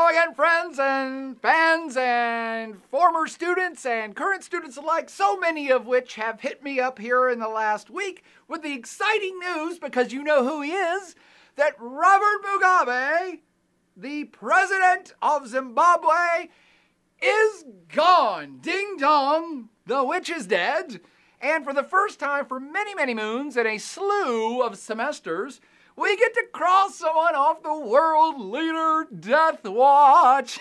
again, friends and fans and former students and current students alike, so many of which have hit me up here in the last week with the exciting news, because you know who he is, that Robert Mugabe, the president of Zimbabwe, is gone. Ding dong, the witch is dead. And for the first time for many, many moons in a slew of semesters, we get to cross someone off the world leader death watch.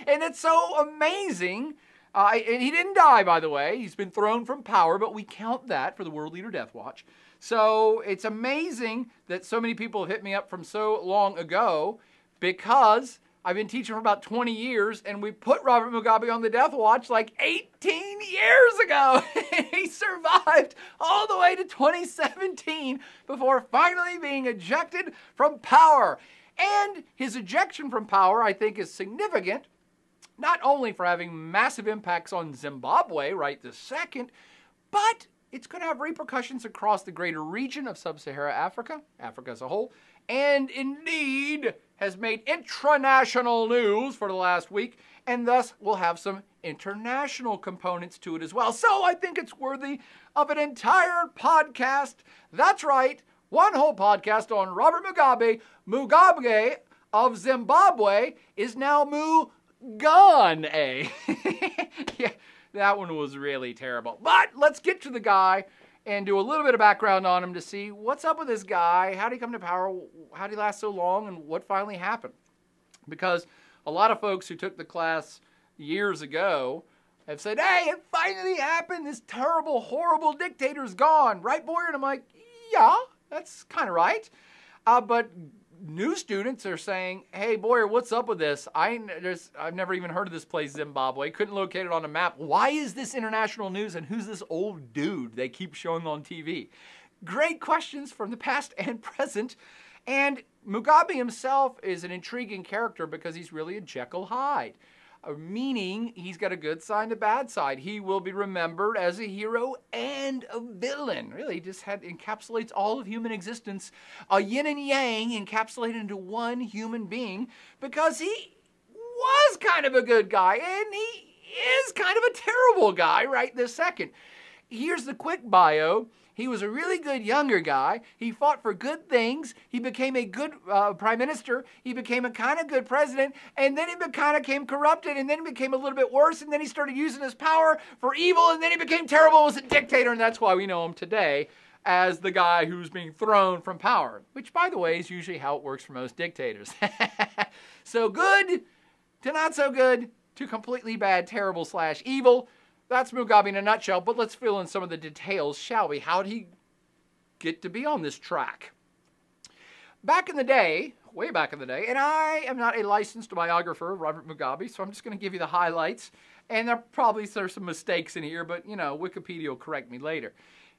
And it's so amazing. And he didn't die, by the way. He's been thrown from power, but we count that for the world leader death watch. So it's amazing that so many people have hit me up from so long ago, because I've been teaching for about 20 years, and we put Robert Mugabe on the death watch like 18 years ago. He survived all the way to 2017 before finally being ejected from power. And his ejection from power, I think, is significant, not only for having massive impacts on Zimbabwe right this second, but it's going to have repercussions across the greater region of sub-Saharan Africa, Africa as a whole, and indeed has made international news for the last week, and thus will have some international components to it as well. So I think it's worthy of an entire podcast. That's right, one whole podcast on Robert Mugabe. Mugabe of Zimbabwe is now gone. Yeah, that one was really terrible. But let's get to the guy and do a little bit of background on him to see what's up with this guy, how did he come to power, how did he last so long, and what finally happened. Because a lot of folks who took the class years ago have said, hey, it finally happened, this terrible, horrible dictator's gone, right, Boyer? And I'm like, yeah, that's kind of right. But new students are saying, hey, Boyer, what's up with this? I've never even heard of this place, Zimbabwe. Couldn't locate it on a map. Why is this international news, and who's this old dude they keep showing on TV? Great questions from the past and present. And Mugabe himself is an intriguing character because he's really a Jekyll Hyde. Meaning he's got a good side and a bad side. He will be remembered as a hero and a villain. Really, he just encapsulates all of human existence, a yin and yang encapsulated into one human being, because he was kind of a good guy and he is kind of a terrible guy right this second. Here's the quick bio. He was a really good younger guy. He fought for good things. He became a good prime minister. He became a kind of good president. And then he kind of became corrupted. And then he became a little bit worse. And then he started using his power for evil. And then he became terrible and was a dictator. And that's why we know him today as the guy who's being thrown from power. Which, by the way, is usually how it works for most dictators. So good to not so good to completely bad, terrible / evil. That's Mugabe in a nutshell, but let's fill in some of the details, shall we? How did he get to be on this track? Back in the day, way back in the day, and I am not a licensed biographer of Robert Mugabe, so I'm just going to give you the highlights, and there's some mistakes in here, but, you know, Wikipedia will correct me later.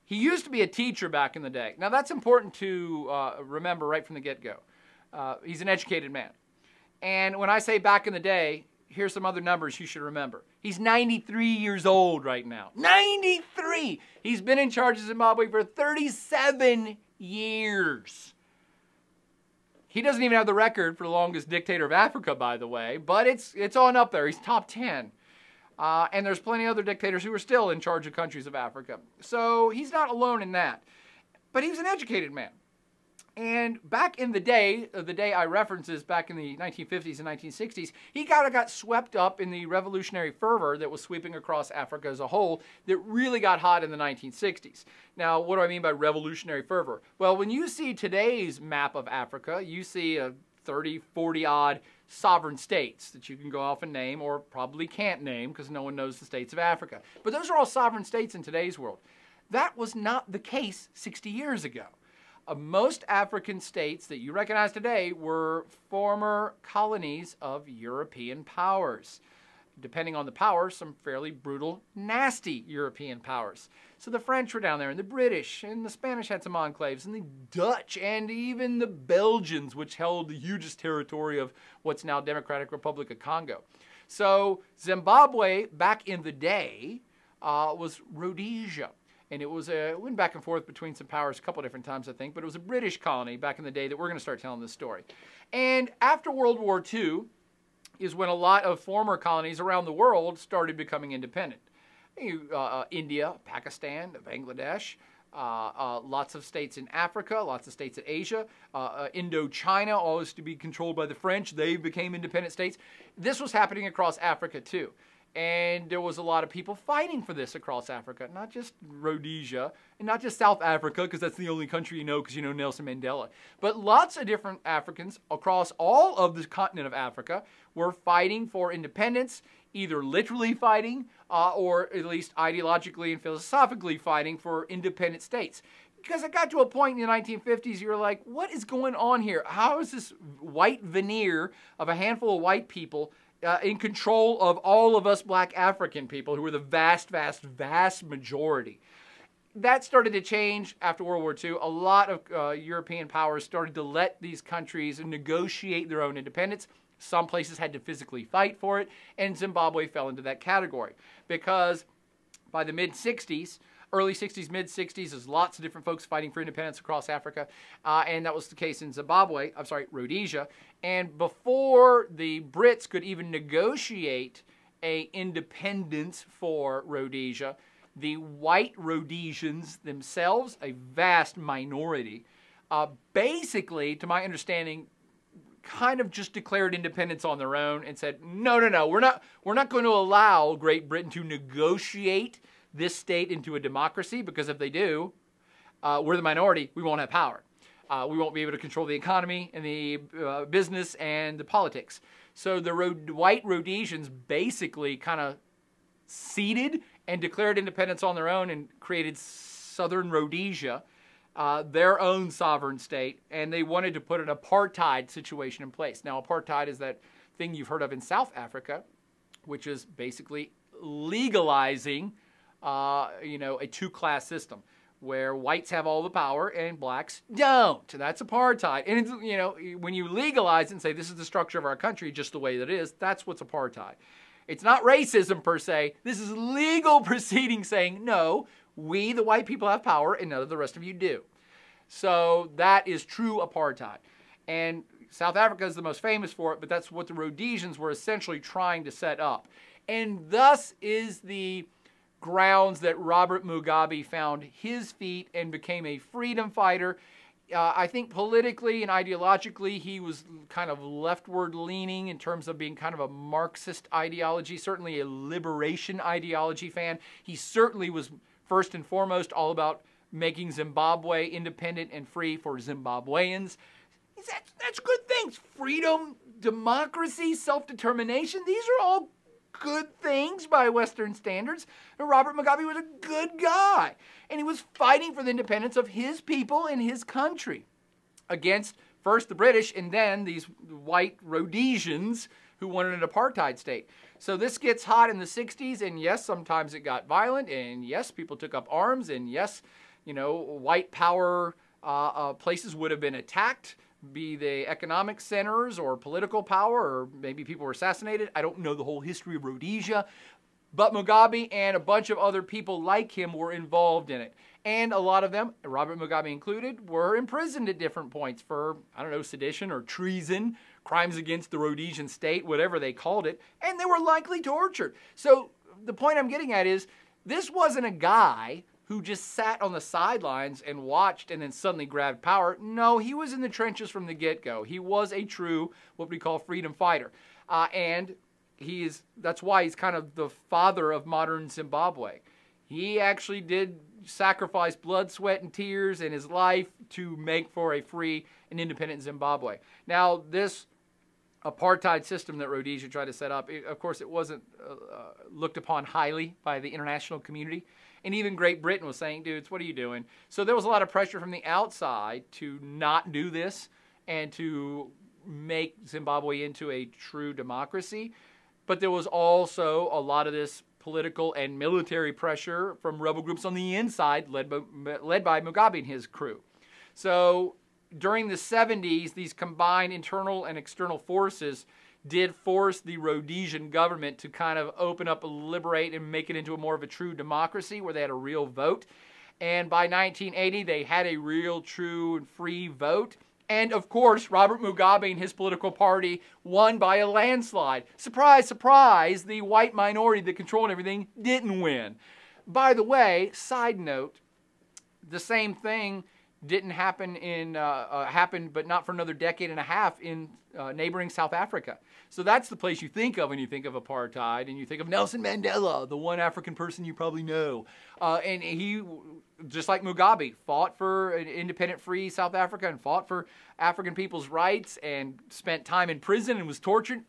He used to be a teacher back in the day. Now, that's important to remember right from the get-go. He's an educated man. And when I say back in the day, here's some other numbers you should remember. He's 93 years old right now. 93! He's been in charge of Zimbabwe for 37 years. He doesn't even have the record for the longest dictator of Africa, by the way, but it's on up there. He's top 10. And there's plenty of other dictators who are still in charge of countries of Africa. So he's not alone in that. But he was an educated man. And back in the day I reference is back in the 1950s and 1960s, he kind of got swept up in the revolutionary fervor that was sweeping across Africa as a whole that really got hot in the 1960s. Now, what do I mean by revolutionary fervor? Well, when you see today's map of Africa, you see 30, 40-odd sovereign states that you can go off and name, or probably can't name because no one knows the states of Africa. But those are all sovereign states in today's world. That was not the case 60 years ago. Most African states that you recognize today were former colonies of European powers. Depending on the power, some fairly brutal, nasty European powers. So the French were down there, and the British, and the Spanish had some enclaves, and the Dutch, and even the Belgians, which held the hugest territory of what's now Democratic Republic of Congo. So Zimbabwe, back in the day, was Rhodesia. And it went back and forth between some powers a couple different times, I think, but it was a British colony back in the day that we're going to start telling this story. And after World War II, is when a lot of former colonies around the world started becoming independent. India, Pakistan, Bangladesh, lots of states in Africa, lots of states in Asia. Indochina, always to be controlled by the French, they became independent states. This was happening across Africa too. And there was a lot of people fighting for this across Africa, not just Rhodesia, and not just South Africa, because that's the only country you know because you know Nelson Mandela. But lots of different Africans across all of the continent of Africa were fighting for independence, either literally fighting or at least ideologically and philosophically fighting for independent states. Because it got to a point in the 1950s, you were like, what is going on here? How is this white veneer of a handful of white people in control of all of us black African people who were the vast, vast, vast majority? That started to change after World War II. A lot of European powers started to let these countries negotiate their own independence. Some places had to physically fight for it, and Zimbabwe fell into that category because by the mid-60s, early 60s, mid-60s, there's lots of different folks fighting for independence across Africa, and that was the case in Rhodesia. And before the Brits could even negotiate an independence for Rhodesia, the white Rhodesians themselves, a vast minority, basically, to my understanding, kind of just declared independence on their own and said, no, we're not going to allow Great Britain to negotiate this state into a democracy, because if they do, we're the minority, we won't have power. We won't be able to control the economy and the business and the politics. So the white Rhodesians basically kind of ceded and declared independence on their own and created Southern Rhodesia, their own sovereign state, and they wanted to put an apartheid situation in place. Now, apartheid is that thing you've heard of in South Africa, which is basically legalizing, a two-class system where whites have all the power and blacks don't. That's apartheid. And it's, when you legalize it and say this is the structure of our country just the way that it is, that's what's apartheid. It's not racism per se. This is legal proceedings saying, no, we, the white people, have power and none of the rest of you do. So that is true apartheid. And South Africa is the most famous for it, but that's what the Rhodesians were essentially trying to set up. And thus is the grounds that Robert Mugabe found his feet and became a freedom fighter. I think politically and ideologically, he was kind of leftward leaning in terms of being kind of a Marxist ideology, certainly a liberation ideology fan. He certainly was first and foremost all about making Zimbabwe independent and free for Zimbabweans. That's good things. Freedom, democracy, self-determination, these are all good things by Western standards. And Robert Mugabe was a good guy. And he was fighting for the independence of his people and his country against first the British and then these white Rhodesians who wanted an apartheid state. So this gets hot in the 60s, and yes, sometimes it got violent, and yes, people took up arms, and yes, white power places would have been attacked, be they economic centers or political power, or maybe people were assassinated. I don't know the whole history of Rhodesia, but Mugabe and a bunch of other people like him were involved in it. And a lot of them, Robert Mugabe included, were imprisoned at different points for, sedition or treason, crimes against the Rhodesian state, whatever they called it, and they were likely tortured. So the point I'm getting at is, this wasn't a guy who just sat on the sidelines and watched and then suddenly grabbed power. No, he was in the trenches from the get-go. He was a true, what we call, freedom fighter. And that's why he's kind of the father of modern Zimbabwe. He actually did sacrifice blood, sweat, and tears in his life to make for a free and independent Zimbabwe. Now, this apartheid system that Rhodesia tried to set up, of course, it wasn't looked upon highly by the international community. And even Great Britain was saying, dudes, what are you doing? So there was a lot of pressure from the outside to not do this and to make Zimbabwe into a true democracy. But there was also a lot of this political and military pressure from rebel groups on the inside led by Mugabe and his crew. So during the 70s, these combined internal and external forces did force the Rhodesian government to kind of open up, liberate, and make it into more of a true democracy where they had a real vote. And by 1980, they had a real, true, and free vote. And of course, Robert Mugabe and his political party won by a landslide. Surprise, surprise, the white minority that controlled everything didn't win. By the way, side note, the same thing didn't happen happened, but not for another decade and a half in neighboring South Africa. So that's the place you think of when you think of apartheid, and you think of Nelson Mandela, the one African person you probably know. And he, just like Mugabe, fought for an independent, free South Africa and fought for African people's rights and spent time in prison and was tortured.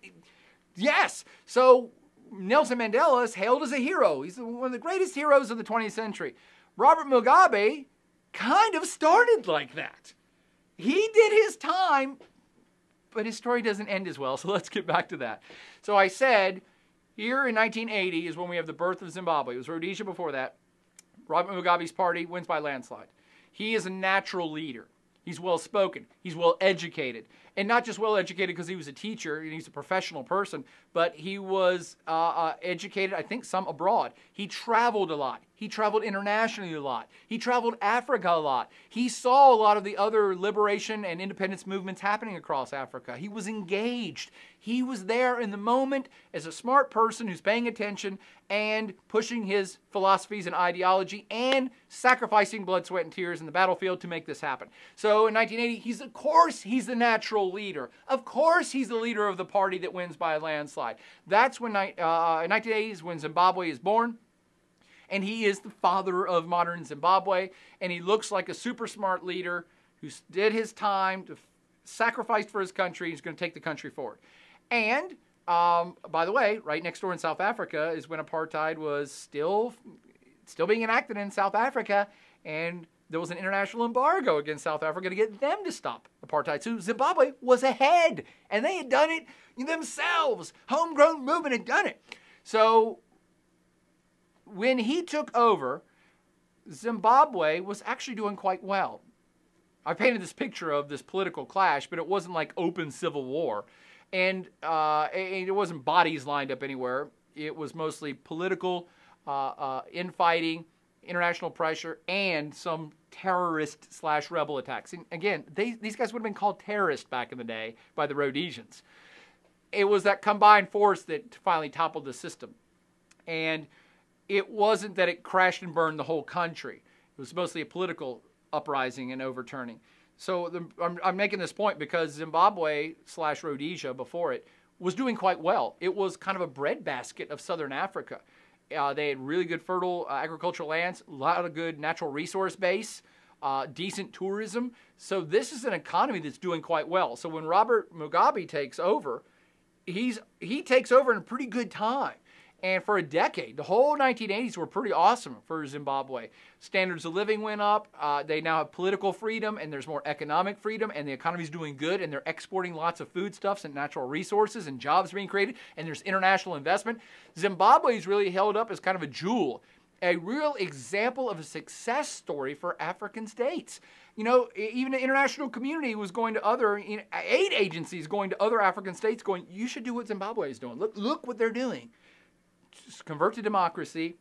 Yes, so Nelson Mandela is hailed as a hero. He's one of the greatest heroes of the 20th century. Robert Mugabe kind of started like that. He did his time, but his story doesn't end as well, so let's get back to that. So I said, here in 1980 is when we have the birth of Zimbabwe. It was Rhodesia before that. Robert Mugabe's party wins by landslide. He is a natural leader. He's well-spoken. He's well-educated. And not just well-educated because he was a teacher and he's a professional person, but he was educated, I think, some abroad. He traveled a lot. He traveled internationally a lot. He traveled Africa a lot. He saw a lot of the other liberation and independence movements happening across Africa. He was engaged. He was there in the moment as a smart person who's paying attention and pushing his philosophies and ideology and sacrificing blood, sweat, and tears in the battlefield to make this happen. So in 1980, of course he's the natural leader. Of course he's the leader of the party that wins by a landslide. That's when, in 1980s, when Zimbabwe is born. And he is the father of modern Zimbabwe. And he looks like a super smart leader who did his time, to sacrificed for his country. He's going to take the country forward. And, by the way, right next door in South Africa is when apartheid was still being enacted in South Africa. And there was an international embargo against South Africa to get them to stop apartheid. So Zimbabwe was ahead. And they had done it themselves. Homegrown movement had done it. So when he took over, Zimbabwe was actually doing quite well. I painted this picture of this political clash, but it wasn't like open civil war. And it wasn't bodies lined up anywhere. It was mostly political infighting, international pressure, and some terrorist/rebel attacks. And again, these guys would have been called terrorists back in the day by the Rhodesians. It was that combined force that finally toppled the system. And it wasn't that it crashed and burned the whole country. It was mostly a political uprising and overturning. So I'm making this point because Zimbabwe/Rhodesia before it was doing quite well. It was kind of a breadbasket of southern Africa. They had really good fertile agricultural lands, a lot of good natural resource base, decent tourism. So this is an economy that's doing quite well. So when Robert Mugabe takes over, he takes over in a pretty good time. And for a decade, the whole 1980s were pretty awesome for Zimbabwe. Standards of living went up. They now have political freedom, and there's more economic freedom, and the economy's doing good, and they're exporting lots of foodstuffs and natural resources, and jobs being created, and there's international investment. Zimbabwe's really held up as kind of a jewel, a real example of a success story for African states. You know, even the international community was going to other aid agencies, going to other African states, going, you should do what Zimbabwe is doing. Look what they're doing. Just convert to democracy,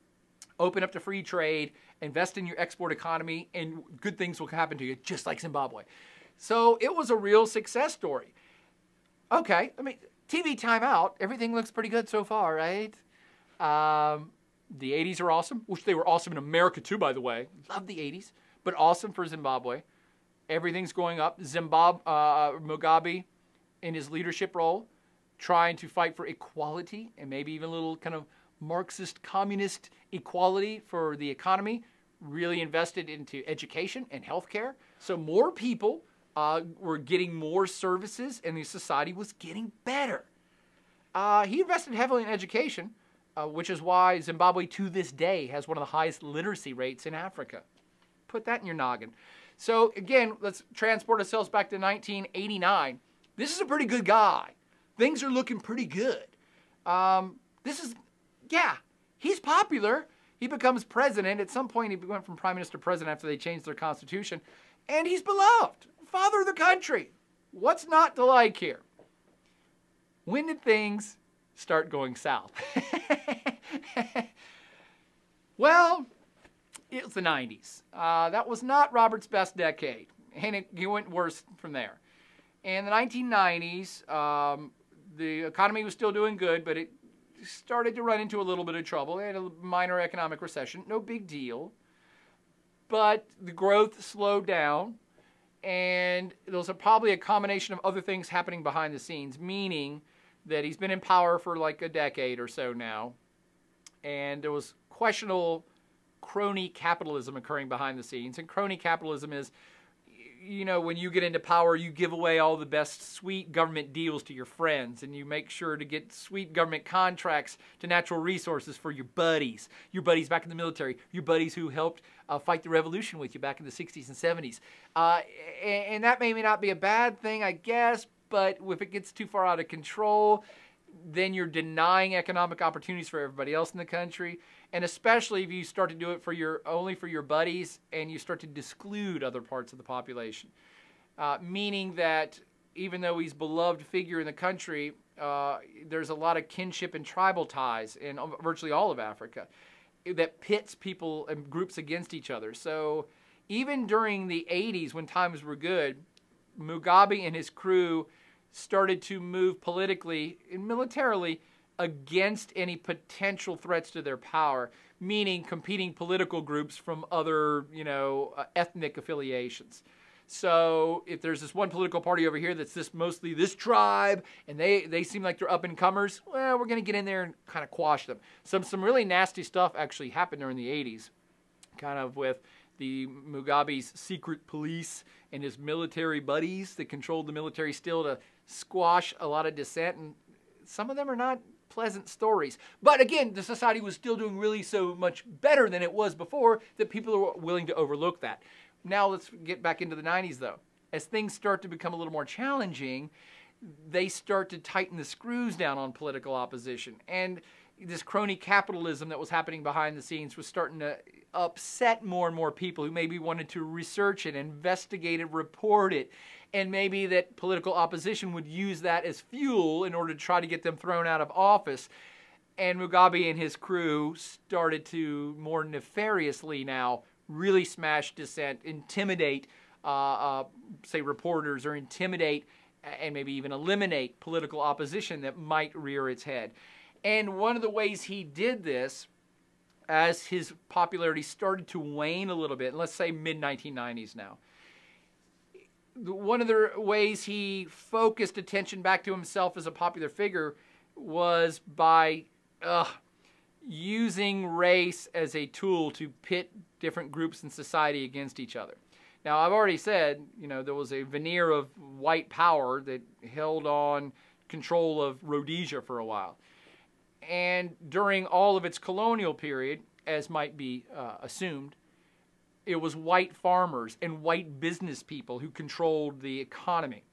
open up to free trade, invest in your export economy, and good things will happen to you, just like Zimbabwe. So it was a real success story. Okay, I mean, TV timeout, everything looks pretty good so far, right? The 80s are awesome, which they were awesome in America too, by the way. Love the 80s, but awesome for Zimbabwe. Everything's going up. Mugabe, in his leadership role, trying to fight for equality and maybe even a little kind of Marxist communist equality for the economy, really invested into education and healthcare. So more people were getting more services and the society was getting better. He invested heavily in education, which is why Zimbabwe to this day has one of the highest literacy rates in Africa. Put that in your noggin. So again, let's transport ourselves back to 1989. This is a pretty good guy. Things are looking pretty good. He's popular. He becomes president. At some point, he went from prime minister to president after they changed their constitution. And he's beloved. Father of the country. What's not to like here? When did things start going south? Well, it was the 90s. That was not Robert's best decade. And he went worse from there. In the 1990s, the economy was still doing good, but it started to run into a little bit of trouble. They had a minor economic recession, no big deal. But the growth slowed down, and there was probably a combination of other things happening behind the scenes, meaning that he's been in power for like a decade or so now, and there was questionable crony capitalism occurring behind the scenes. And crony capitalism is, you know, when you get into power, you give away all the best sweet government deals to your friends, and you make sure to get sweet government contracts to natural resources for your buddies back in the military, your buddies who helped fight the revolution with you back in the 60s and 70s. And that may not be a bad thing, I guess, but if it gets too far out of control, then you're denying economic opportunities for everybody else in the country. And especially if you start to do it for only for your buddies, and you start to exclude other parts of the population. Meaning that even though he's a beloved figure in the country, there's a lot of kinship and tribal ties in virtually all of Africa that pits people and groups against each other. So even during the 80s, when times were good, Mugabe and his crew started to move politically and militarily against any potential threats to their power, meaning competing political groups from other, ethnic affiliations. So if there's this one political party over here that's mostly this tribe, and they seem like they're up-and-comers, well, we're going to get in there and kind of quash them. Some really nasty stuff actually happened during the 80s, kind of with the Mugabe's secret police and his military buddies that controlled the military still to squash a lot of dissent, and some of them are not pleasant stories. But again, the society was still doing really so much better than it was before that people are willing to overlook that. Now let's get back into the 90s though. As things start to become a little more challenging, they start to tighten the screws down on political opposition. And this crony capitalism that was happening behind the scenes was starting to upset more and more people who maybe wanted to research it, investigate it, report it, and maybe that political opposition would use that as fuel in order to try to get them thrown out of office. And Mugabe and his crew started to more nefariously now really smash dissent, intimidate, say, reporters, or intimidate and maybe even eliminate political opposition that might rear its head. And one of the ways he did this, as his popularity started to wane a little bit, let's say mid-1990s now, one of the ways he focused attention back to himself as a popular figure was by using race as a tool to pit different groups in society against each other. Now, I've already said, there was a veneer of white power that held on control of Rhodesia for a while. And during all of its colonial period, as might be assumed, it was white farmers and white business people who controlled the economy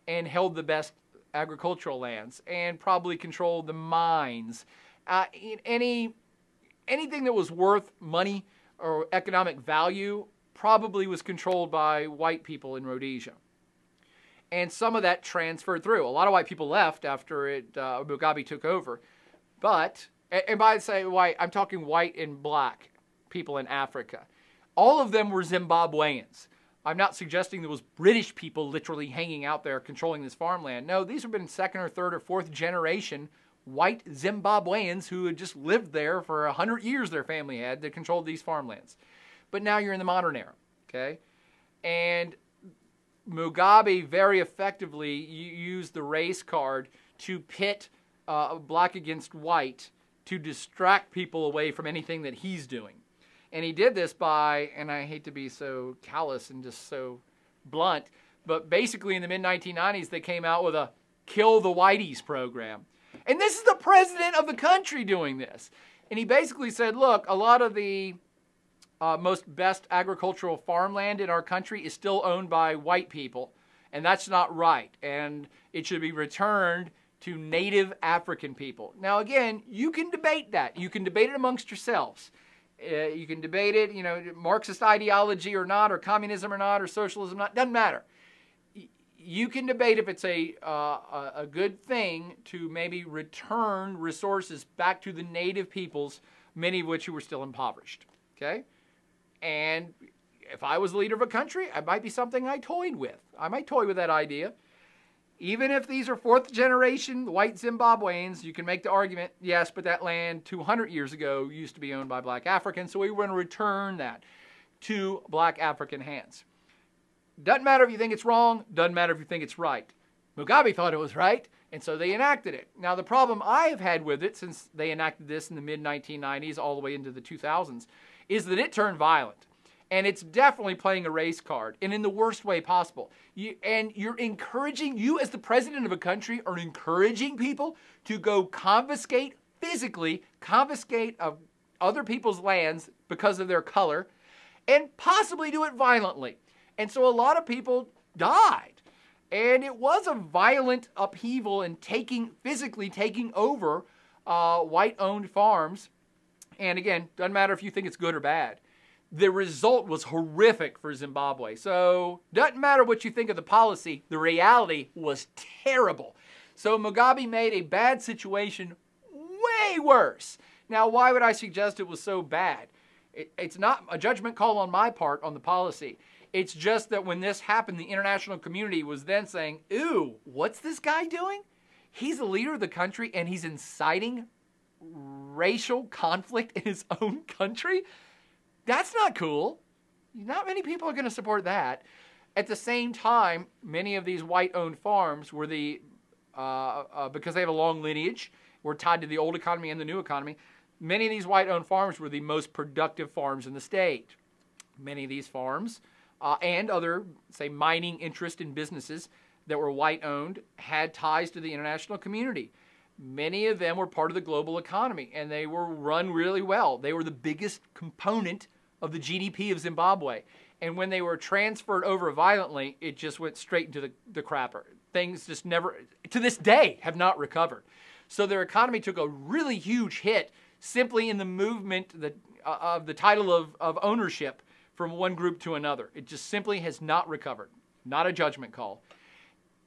and held the best agricultural lands and probably controlled the mines. Anything that was worth money or economic value probably was controlled by white people in Rhodesia. And some of that transferred through. A lot of white people left after Mugabe took over. But, and by saying white, I'm talking white and black people in Africa. All of them were Zimbabweans. I'm not suggesting there was British people literally hanging out there controlling this farmland. No, these have been second or third or fourth generation white Zimbabweans who had just lived there for 100 years, their family had, that controlled these farmlands. But now you're in the modern era, okay? And Mugabe very effectively used the race card to pit black against white to distract people away from anything that he's doing. And he did this by, and I hate to be so callous and just so blunt, but basically in the mid-1990s they came out with a Kill the Whiteys program. And this is the president of the country doing this. And he basically said, look, a lot of the most best agricultural farmland in our country is still owned by white people, and that's not right. And it should be returned to native African people. Now, again, you can debate that. You can debate it amongst yourselves. You can debate it, Marxist ideology or not, or communism or not, or socialism or not, doesn't matter. You can debate if it's a good thing to maybe return resources back to the native peoples, many of which who were still impoverished, okay? And if I was the leader of a country, it might be something I toyed with. I might toy with that idea. Even if these are fourth generation white Zimbabweans, you can make the argument, yes, but that land 200 years ago used to be owned by black Africans, so we want to return that to black African hands. Doesn't matter if you think it's wrong, doesn't matter if you think it's right. Mugabe thought it was right, and so they enacted it. Now, the problem I've had with it since they enacted this in the mid-1990s all the way into the 2000s is that it turned violent. And it's definitely playing a race card, and in the worst way possible. You as the president of a country, are encouraging people to go physically confiscate of other people's lands because of their color, and possibly do it violently. And so a lot of people died. And it was a violent upheaval and physically taking over white-owned farms. And again, doesn't matter if you think it's good or bad. The result was horrific for Zimbabwe. So doesn't matter what you think of the policy, the reality was terrible. So Mugabe made a bad situation way worse. Now, why would I suggest it was so bad? It's not a judgment call on my part on the policy. It's just that when this happened, the international community was then saying, ooh, what's this guy doing? He's the leader of the country and he's inciting racial conflict in his own country? That's not cool. Not many people are going to support that. At the same time, many of these white-owned farms were because they have a long lineage, were tied to the old economy and the new economy. Many of these white-owned farms were the most productive farms in the state. Many of these farms and other, say, mining interest in businesses that were white-owned had ties to the international community. Many of them were part of the global economy, and they were run really well. They were the biggest component of the GDP of Zimbabwe. And when they were transferred over violently, it just went straight into the crapper. Things just never, to this day, have not recovered. So their economy took a really huge hit simply in the movement of the title of ownership from one group to another. It just simply has not recovered. Not a judgment call.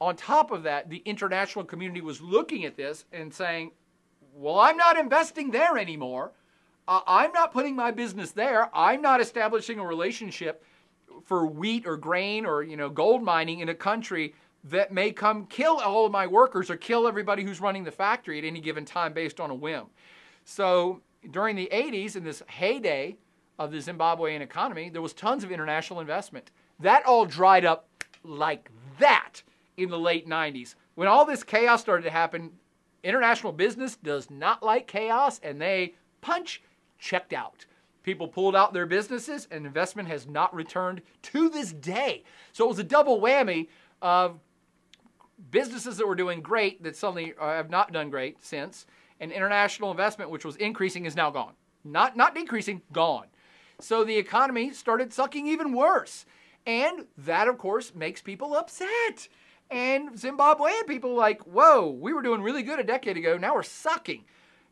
On top of that, the international community was looking at this and saying, well, I'm not investing there anymore. I'm not putting my business there. I'm not establishing a relationship for wheat or grain or gold mining in a country that may come kill all of my workers or kill everybody who's running the factory at any given time based on a whim. So during the 80s, in this heyday of the Zimbabwean economy, there was tons of international investment. That all dried up like that in the late 90s. When all this chaos started to happen, international business does not like chaos, and they checked out. People pulled out their businesses, and investment has not returned to this day. So it was a double whammy of businesses that were doing great that suddenly have not done great since, and international investment, which was increasing, is now gone. Not decreasing, gone. So the economy started sucking even worse. And that, of course, makes people upset. And Zimbabwean people are like, whoa, we were doing really good a decade ago, now we're sucking.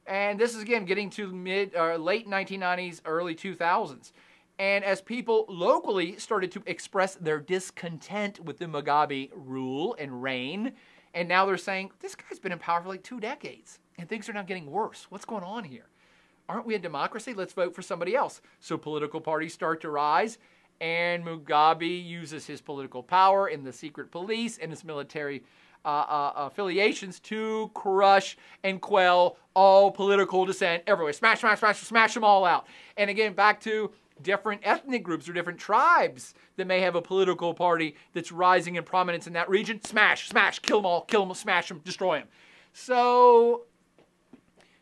And this is, again, getting to late 1990s, early 2000s. And as people locally started to express their discontent with the Mugabe rule and reign, and now they're saying, this guy's been in power for like 2 decades, and things are now getting worse. What's going on here? Aren't we a democracy? Let's vote for somebody else. So political parties start to rise, and Mugabe uses his political power and the secret police and his military affiliations to crush and quell all political dissent everywhere. Smash, smash, smash, smash them all out. And again, back to different ethnic groups or different tribes that may have a political party that's rising in prominence in that region. Smash, smash, kill them all, smash them, destroy them. So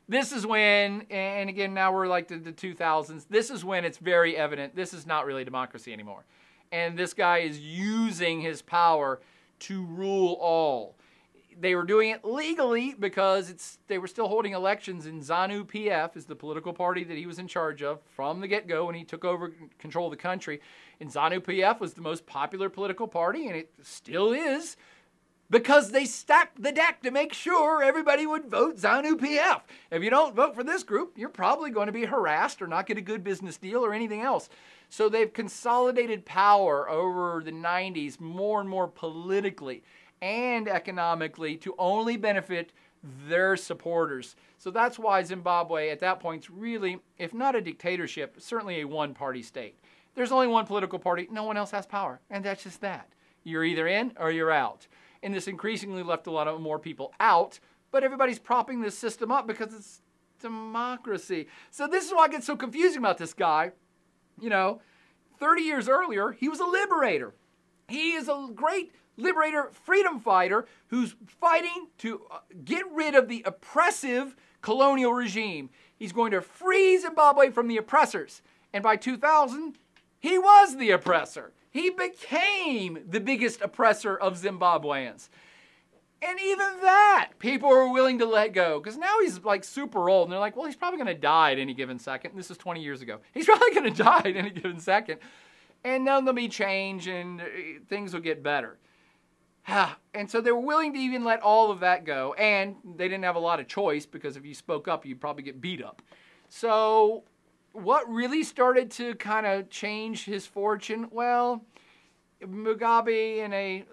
this is when, and again, now we're like the 2000s, this is when it's very evident this is not really democracy anymore. And this guy is using his power to rule all. They were doing it legally because they were still holding elections, and ZANU-PF is the political party that he was in charge of from the get-go when he took over control of the country. And ZANU-PF was the most popular political party, and it still is, because they stacked the deck to make sure everybody would vote ZANU-PF. If you don't vote for this group, you're probably going to be harassed or not get a good business deal or anything else. So they've consolidated power over the 90s more and more politically and economically to only benefit their supporters. So that's why Zimbabwe at that point is really, if not a dictatorship, certainly a one-party state. There's only one political party, no one else has power, and that's just that. You're either in or you're out. and this increasingly left a lot of more people out. But everybody's propping this system up because it's democracy. So this is why I get so confusing about this guy. You know, 30 years earlier, he was a liberator. He is a great liberator, freedom fighter who's fighting to get rid of the oppressive colonial regime. He's going to free Zimbabwe from the oppressors. And by 2000, he was the oppressor. He became the biggest oppressor of Zimbabweans. And even that, people are willing to let go. Because now he's like super old. And they're like, well, he's probably going to die at any given second. And this is 20 years ago. He's probably going to die at any given second. And then there'll be change and things will get better. And so they were willing to even let all of that go. And they didn't have a lot of choice because if you spoke up, you'd probably get beat up. So what really started to kind of change his fortune? Well, Mugabe, in a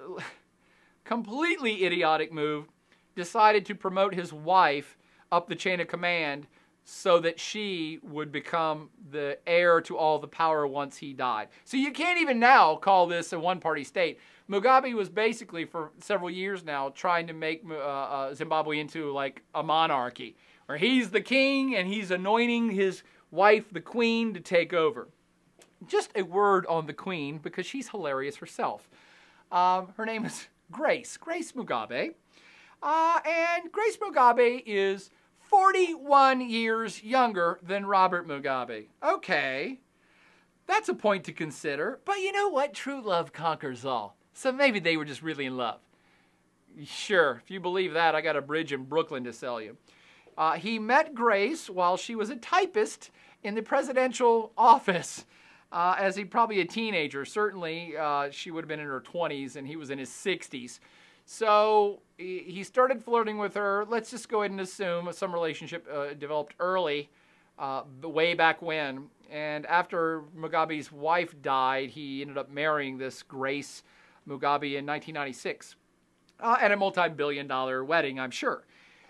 completely idiotic move, decided to promote his wife up the chain of command so that she would become the heir to all the power once he died. So you can't even now call this a one-party state. Mugabe was basically, for several years now, trying to make Zimbabwe into like a monarchy, where he's the king and he's anointing his wife, the queen, to take over. Just a word on the queen, because she's hilarious herself. Her name is Grace Mugabe. And Grace Mugabe is 41 years younger than Robert Mugabe. Okay, that's a point to consider. But you know what? True love conquers all. So maybe they were just really in love. Sure, if you believe that, I got a bridge in Brooklyn to sell you. He met Grace while she was a typist in the presidential office as probably a teenager. Certainly, she would have been in her 20s and he was in his 60s. So he started flirting with her. Let's just go ahead and assume some relationship developed early, way back when. And after Mugabe's wife died, he ended up marrying this Grace Mugabe in 1996 at a multi-billion-dollar wedding, I'm sure.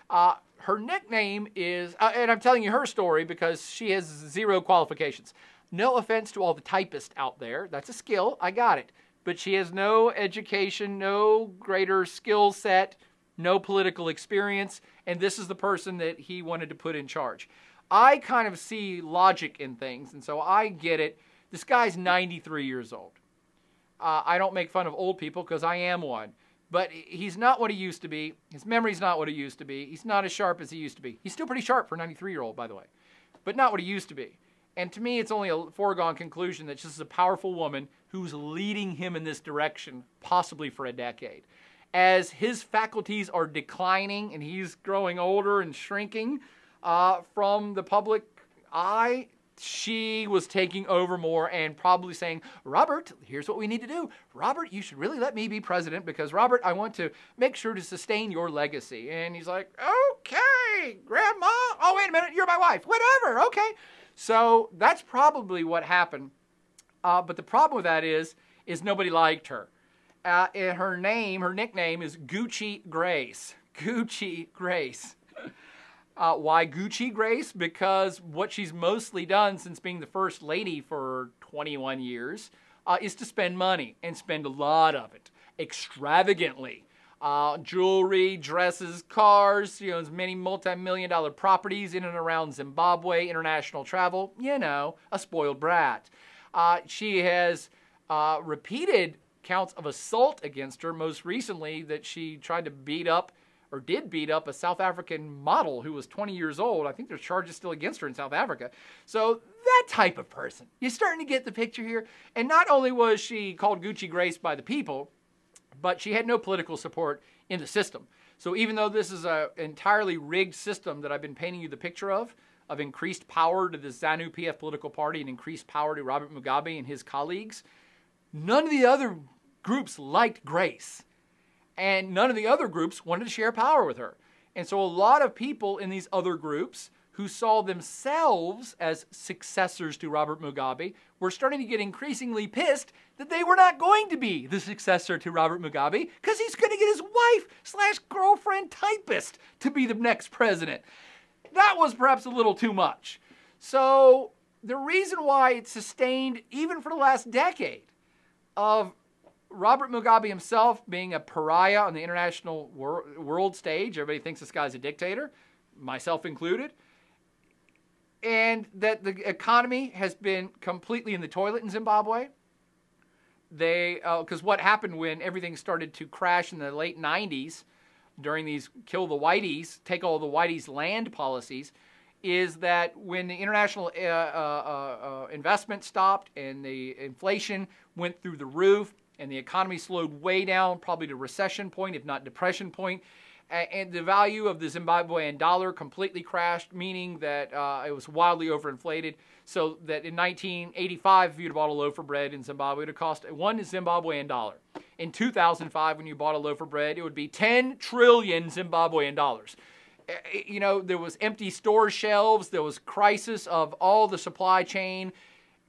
Her nickname is, and I'm telling you her story because she has zero qualifications. No offense to all the typists out there. That's a skill. I got it. But she has no education, no greater skill set, no political experience, and this is the person that he wanted to put in charge. I kind of see logic in things, and so I get it. This guy's 93 years old. I don't make fun of old people because I am one. But he's not what he used to be. His memory's not what it used to be. He's not as sharp as he used to be. He's still pretty sharp for a 93-year-old, by the way. But not what he used to be. And to me, it's only a foregone conclusion that this is a powerful woman who's leading him in this direction, possibly for a decade. As his faculties are declining and he's growing older and shrinking from the public eye, she was taking over more and probably saying, Robert, here's what we need to do. Robert, you should really let me be president because, Robert, I want to make sure to sustain your legacy. And he's like, okay, Grandma. Oh, wait a minute, you're my wife. Whatever, okay. So that's probably what happened. But the problem with that is nobody liked her. And her nickname is Gucci Grace. Gucci Grace. Why Gucci Grace? Because what she's mostly done since being the first lady for 21 years is to spend money and spend a lot of it extravagantly. Jewelry, dresses, cars, as many multi-million-dollar properties in and around Zimbabwe, international travel, a spoiled brat. She has repeated counts of assault against her, most recently that she tried to did beat up a South African model who was 20 years old. I think there's charges still against her in South Africa. So that type of person. You're starting to get the picture here. And not only was she called Gucci Grace by the people, but she had no political support in the system. So even though this is an entirely rigged system that I've been painting you the picture of increased power to the ZANU-PF political party and increased power to Robert Mugabe and his colleagues, none of the other groups liked Grace. And none of the other groups wanted to share power with her. And so a lot of people in these other groups who saw themselves as successors to Robert Mugabe were starting to get increasingly pissed that they were not going to be the successor to Robert Mugabe because he's going to get his wife/girlfriend typist to be the next president. That was perhaps a little too much. So the reason why it sustained, even for the last decade, of Robert Mugabe himself being a pariah on the international world stage. Everybody thinks this guy's a dictator, myself included. And that the economy has been completely in the toilet in Zimbabwe. Because what happened when everything started to crash in the late 90s during these kill the whiteys, take all the whiteys land policies, is that when the international investment stopped and the inflation went through the roof and the economy slowed way down, probably to recession point, if not depression point, and the value of the Zimbabwean dollar completely crashed, meaning that it was wildly overinflated, so that in 1985, if you'd bought a loaf of bread in Zimbabwe, it would cost 1 Zimbabwean dollar. In 2005, when you bought a loaf of bread, it would be 10 trillion Zimbabwean dollars. You know, there was empty store shelves. There was crisis of all the supply chain.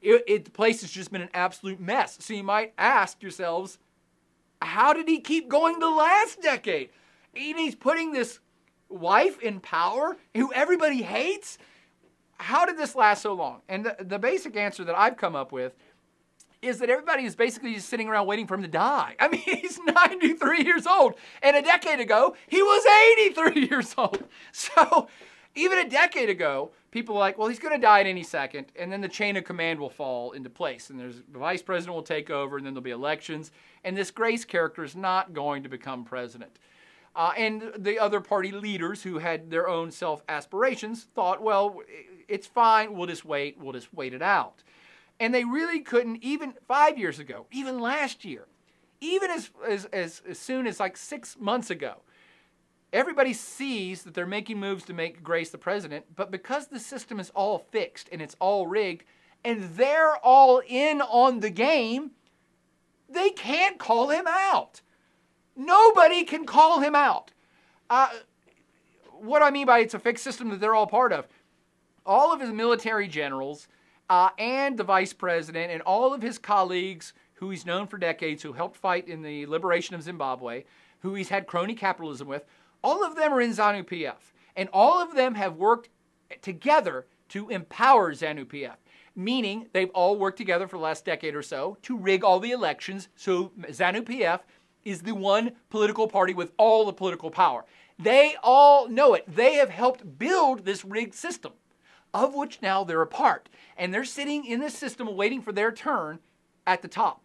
The place has just been an absolute mess. So you might ask yourselves, how did he keep going the last decade? He's putting this wife in power who everybody hates. How did this last so long? And the basic answer that I've come up with is that everybody is basically just sitting around waiting for him to die. I mean, he's 93 years old. And a decade ago, he was 83 years old. So even a decade ago, people were like, well, he's going to die at any second. And then the chain of command will fall into place. And the vice president will take over, and then there'll be elections. And this Grace character is not going to become president. And the other party leaders who had their own self-aspirations thought, well, it's fine. We'll just wait it out. And they really couldn't, even 5 years ago, even last year, even as soon as like 6 months ago, everybody sees that they're making moves to make Grace the president, but because the system is all fixed and it's all rigged, and they're all in on the game, they can't call him out. Nobody can call him out. What I mean by it's a fixed system that they're all part of, all of his military generals, and the vice president and all of his colleagues who he's known for decades, who helped fight in the liberation of Zimbabwe, who he's had crony capitalism with, all of them are in ZANU-PF. And all of them have worked together to empower ZANU-PF, meaning they've all worked together for the last decade or so to rig all the elections, so ZANU-PF is the one political party with all the political power. They all know it. They have helped build this rigged system, of which now they're a part. And they're sitting in this system waiting for their turn at the top.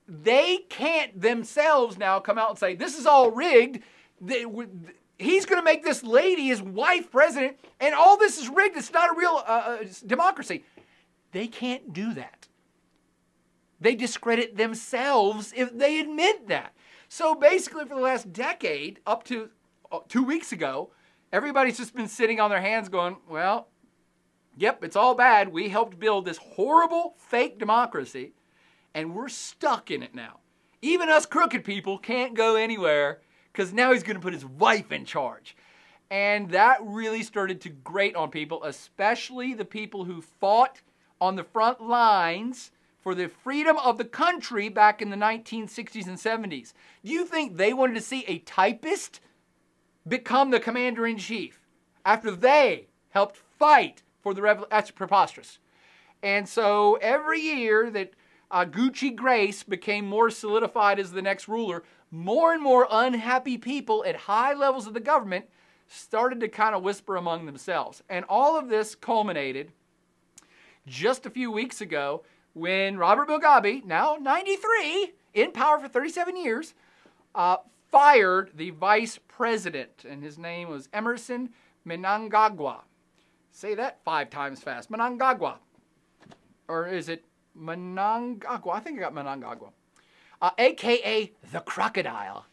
They can't themselves now come out and say, this is all rigged. He's going to make this lady, his wife, president, and all this is rigged. It's not a real democracy. They can't do that. They discredit themselves if they admit that. So basically for the last decade, up to 2 weeks ago, everybody's just been sitting on their hands going, well, yep, it's all bad. We helped build this horrible fake democracy, and we're stuck in it now. Even us crooked people can't go anywhere because now he's going to put his wife in charge. And that really started to grate on people, especially the people who fought on the front lines for the freedom of the country back in the 1960s and 70s. Do you think they wanted to see a typist become the commander-in-chief after they helped fight for the revolution? That's preposterous. And so every year that Gucci Grace became more solidified as the next ruler, more and more unhappy people at high levels of the government started to kind of whisper among themselves. And all of this culminated just a few weeks ago when Robert Mugabe, now 93, in power for 37 years, fired the vice president. And his name was Emerson Mnangagwa. Say that 5 times fast. Mnangagwa. Or is it Mnangagwa? I think I got Mnangagwa. A.K.A. the Crocodile.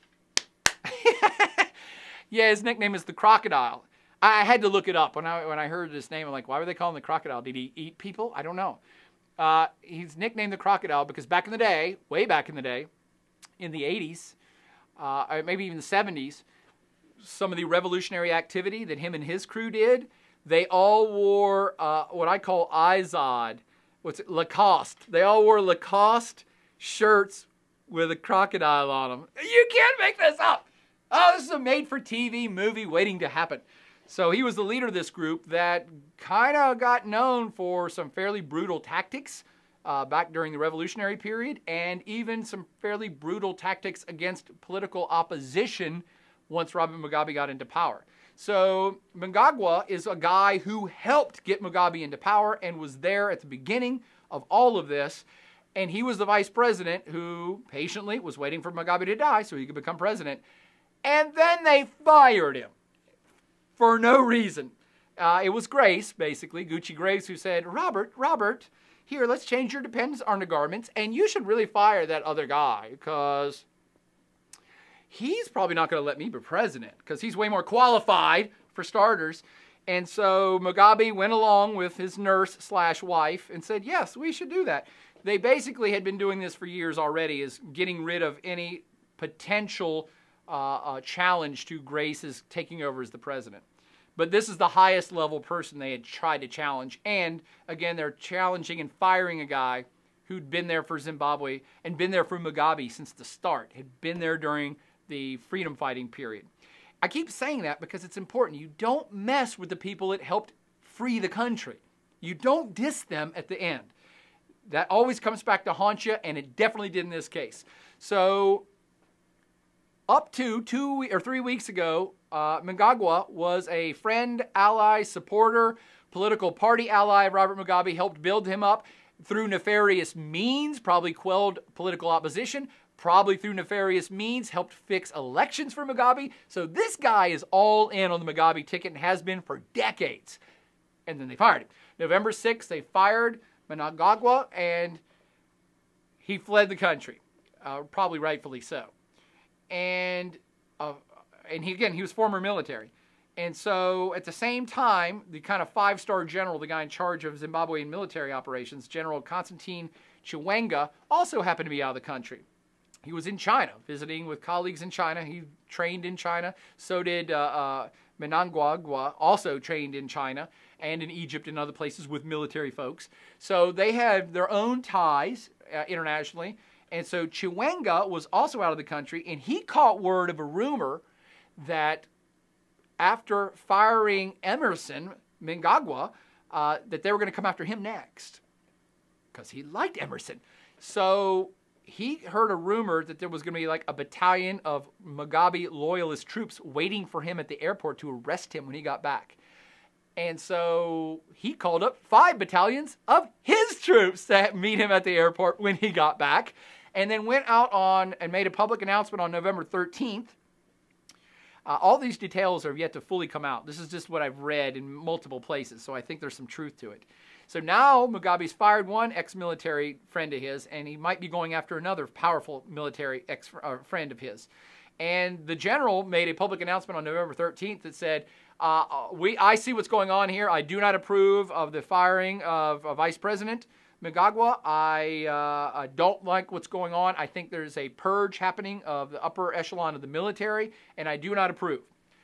Yeah, his nickname is the Crocodile. I had to look it up. When I heard his name, I'm like, why were they calling him the Crocodile? Did he eat people? I don't know. He's nicknamed the Crocodile because back in the day, way back in the day, in the 80s, maybe even the 70s, some of the revolutionary activity that him and his crew did, they all wore what I call Izod. What's it? Lacoste. They all wore Lacoste shirts with a crocodile on them. You can't make this up. Oh, this is a made-for-TV movie waiting to happen. So he was the leader of this group that kind of got known for some fairly brutal tactics back during the revolutionary period, and even some fairly brutal tactics against political opposition once Robert Mugabe got into power. So Mnangagwa is a guy who helped get Mugabe into power and was there at the beginning of all of this. And he was the vice president who patiently was waiting for Mugabe to die so he could become president. And then they fired him for no reason. It was Grace, basically, Gucci Grace, who said, Robert, here, let's change your dependence undergarments, and you should really fire that other guy, because he's probably not going to let me be president, because he's way more qualified, for starters. And so Mugabe went along with his nurse/wife and said, yes, we should do that. They basically had been doing this for years already, is getting rid of any potential challenge to Grace's taking over as the president. But this is the highest level person they had tried to challenge. And again, they're challenging and firing a guy who'd been there for Zimbabwe and been there for Mugabe since the start, had been there during the freedom fighting period. I keep saying that because it's important. You don't mess with the people that helped free the country. You don't diss them at the end. That always comes back to haunt you, and it definitely did in this case. So up to 2 or 3 weeks ago, Mnangagwa was a friend, ally, supporter, political party ally of Robert Mugabe, helped build him up through nefarious means, probably quelled political opposition, probably through nefarious means helped fix elections for Mugabe. So this guy is all in on the Mugabe ticket and has been for decades. And then they fired him. November 6th, they fired Mnangagwa, and he fled the country, probably rightfully so. And he was former military. And so at the same time, the kind of five-star general, the guy in charge of Zimbabwean military operations, General Constantine Chiwenga, also happened to be out of the country. He was in China, visiting with colleagues in China. He trained in China. So did Mnangagwa, also trained in China and in Egypt and other places with military folks. So they had their own ties internationally. And so Chiwenga was also out of the country, and he caught word of a rumor that after firing Emerson Mnangagwa, that they were going to come after him next because he liked Emerson. So he heard a rumor that there was going to be like a battalion of Mugabe loyalist troops waiting for him at the airport to arrest him when he got back. And so he called up 5 battalions of his troops to meet him at the airport when he got back, and then went out on and made a public announcement on November 13th. All these details are yet to fully come out. This is just what I've read in multiple places, so I think there's some truth to it. So now Mugabe's fired one ex-military friend of his, and he might be going after another powerful military friend of his. And the general made a public announcement on November 13th that said, I see what's going on here. I do not approve of the firing of Vice President Mnangagwa. I don't like what's going on. I think there's a purge happening of the upper echelon of the military, and I do not approve.